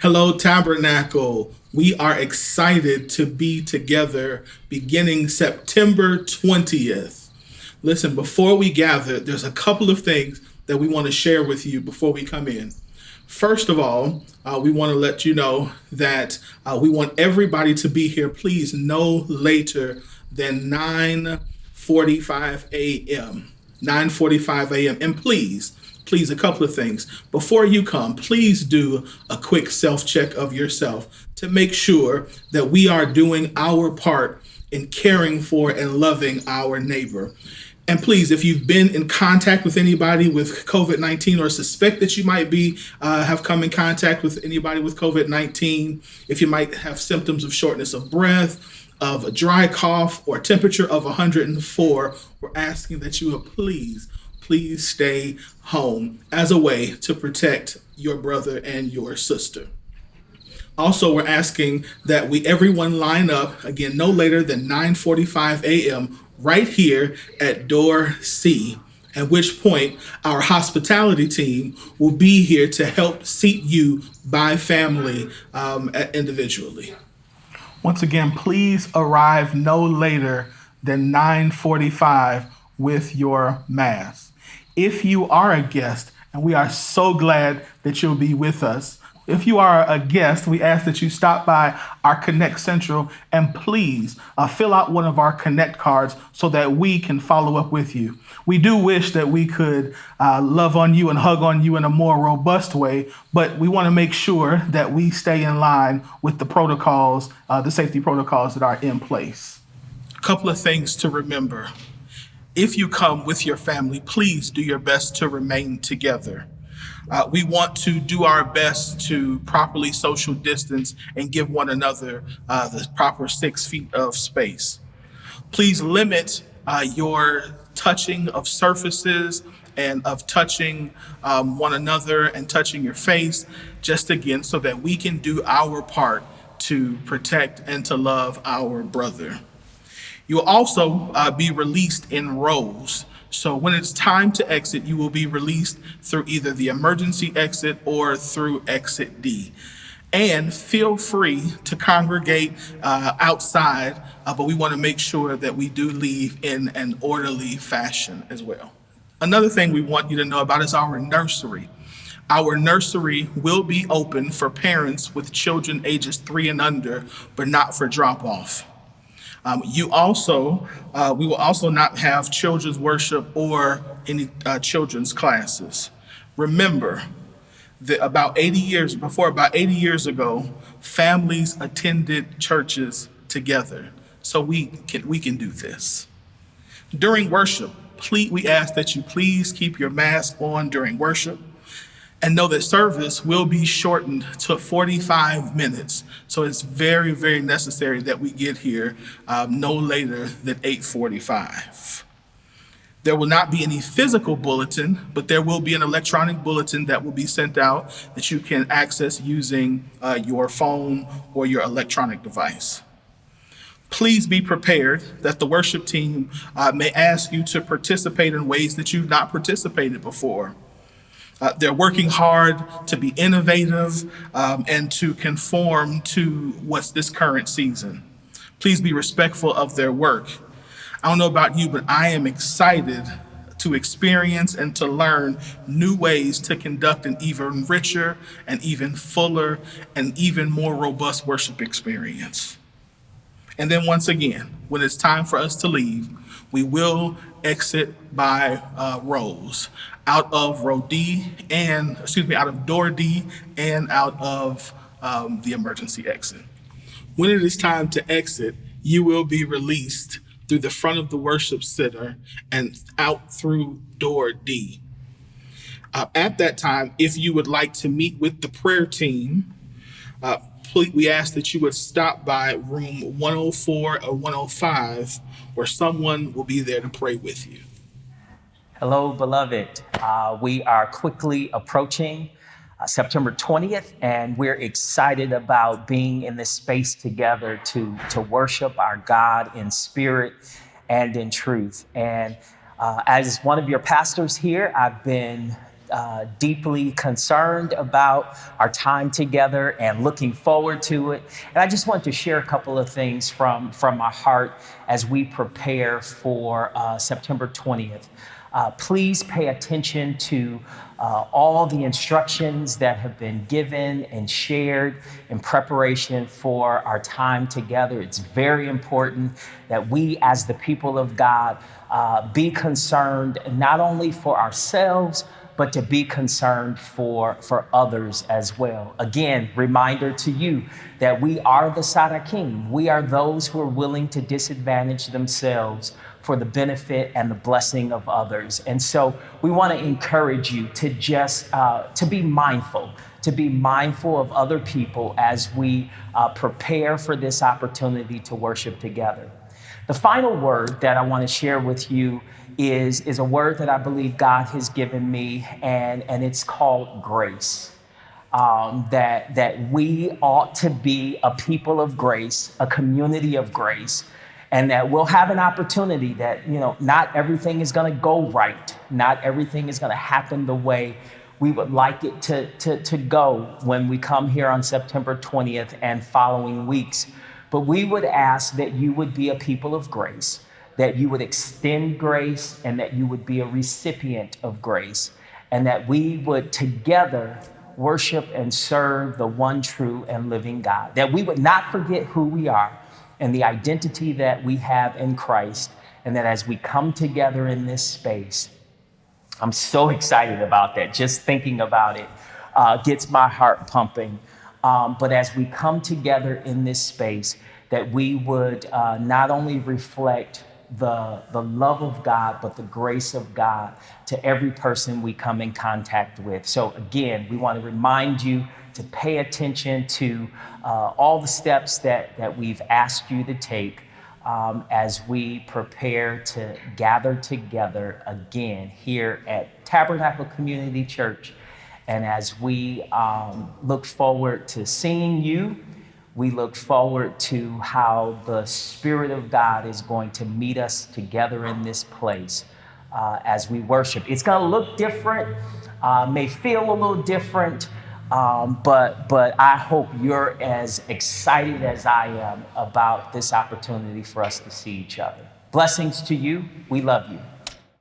Hello, Tabernacle. We are excited to be together beginning September 20th. Listen, before we gather, there's a couple of things that we want to share with you before we come in. First of all, we want to let you know that we want everybody to be here, please, no later than 9:45 a.m. 9:45 a.m. And please, a couple of things. Before you come, please do a quick self-check of yourself to make sure that we are doing our part in caring for and loving our neighbor. And please, if you've been in contact with anybody with COVID-19 or suspect that you might be have come in contact with anybody with COVID-19, if you might have symptoms of shortness of breath, of a dry cough, or a temperature of 104, we're asking that you would please stay home as a way to protect your brother and your sister. Also, we're asking that everyone line up again no later than 9:45 a.m. right here at door C, at which point our hospitality team will be here to help seat you by family individually. Once again, please arrive no later than 9:45 with your mask. If you are a guest, and we are so glad that you'll be with us, if you are a guest, we ask that you stop by our Connect Central and please fill out one of our Connect cards so that we can follow up with you. We do wish that we could love on you and hug on you in a more robust way, but we want to make sure that we stay in line with the protocols, the safety protocols that are in place. A couple of things to remember. If you come with your family, please do your best to remain together. We want to do our best to properly social distance and give one another the proper 6 feet of space. Please limit your touching of surfaces and of touching one another and touching your face, just again, so that we can do our part to protect and to love our brother. You will also be released in rows. So when it's time to exit, you will be released through either the emergency exit or through exit D. And feel free to congregate outside, but we want to make sure that we do leave in an orderly fashion as well. Another thing we want you to know about is our nursery. Our nursery will be open for parents with children ages 3 and under, but not for drop-off. We will also not have children's worship or any children's classes. Remember that about 80 years ago, families attended churches together. So we can do this. During worship, we ask that you please keep your mask on during worship. And know that service will be shortened to 45 minutes. So it's very, very necessary that we get here no later than 8:45. There will not be any physical bulletin, but there will be an electronic bulletin that will be sent out that you can access using your phone or your electronic device. Please be prepared that the worship team may ask you to participate in ways that you've not participated before. They're working hard to be innovative and to conform to what's this current season. Please be respectful of their work. I don't know about you, but I am excited to experience and to learn new ways to conduct an even richer and even fuller and even more robust worship experience. And then once again, when it's time for us to leave, we will exit by rows. Out of door D and out of the emergency exit. When it is time to exit, you will be released through the front of the worship center and out through door D. At that time, if you would like to meet with the prayer team, we ask that you would stop by room 104 or 105, where someone will be there to pray with you. Hello, beloved. We are quickly approaching September 20th, and we're excited about being in this space together to worship our God in spirit and in truth. And as one of your pastors here, I've been deeply concerned about our time together and looking forward to it. And I just want to share a couple of things from my heart as we prepare for September 20th. Please pay attention to all the instructions that have been given and shared in preparation for our time together. It's very important that we, as the people of God, be concerned not only for ourselves, but to be concerned for others as well. Again, reminder to you that we are the Sadakim. We are those who are willing to disadvantage themselves for the benefit and the blessing of others. And so we want to encourage you to just to be mindful of other people as we prepare for this opportunity to worship together. The final word that I want to share with you is a word that I believe God has given me, and it's called grace. That we ought to be a people of grace, a community of grace, and that we'll have an opportunity that, not everything is going to go right. Not everything is going to happen the way we would like it to go when we come here on September 20th and following weeks. But we would ask that you would be a people of grace, that you would extend grace, and that you would be a recipient of grace, and that we would together worship and serve the one true and living God, that we would not forget who we are and the identity that we have in Christ, and that as we come together in this space, I'm so excited about that. Just thinking about it gets my heart pumping. But as we come together in this space, that we would not only reflect the love of God, but the grace of God to every person we come in contact with. So again, we want to remind you to pay attention to all the steps that we've asked you to take as we prepare to gather together again here at Tabernacle Community Church. And as we look forward to seeing you, we look forward to how the Spirit of God is going to meet us together in this place as we worship. It's going to look different, may feel a little different, but I hope you're as excited as I am about this opportunity for us to see each other. Blessings to you. We love you.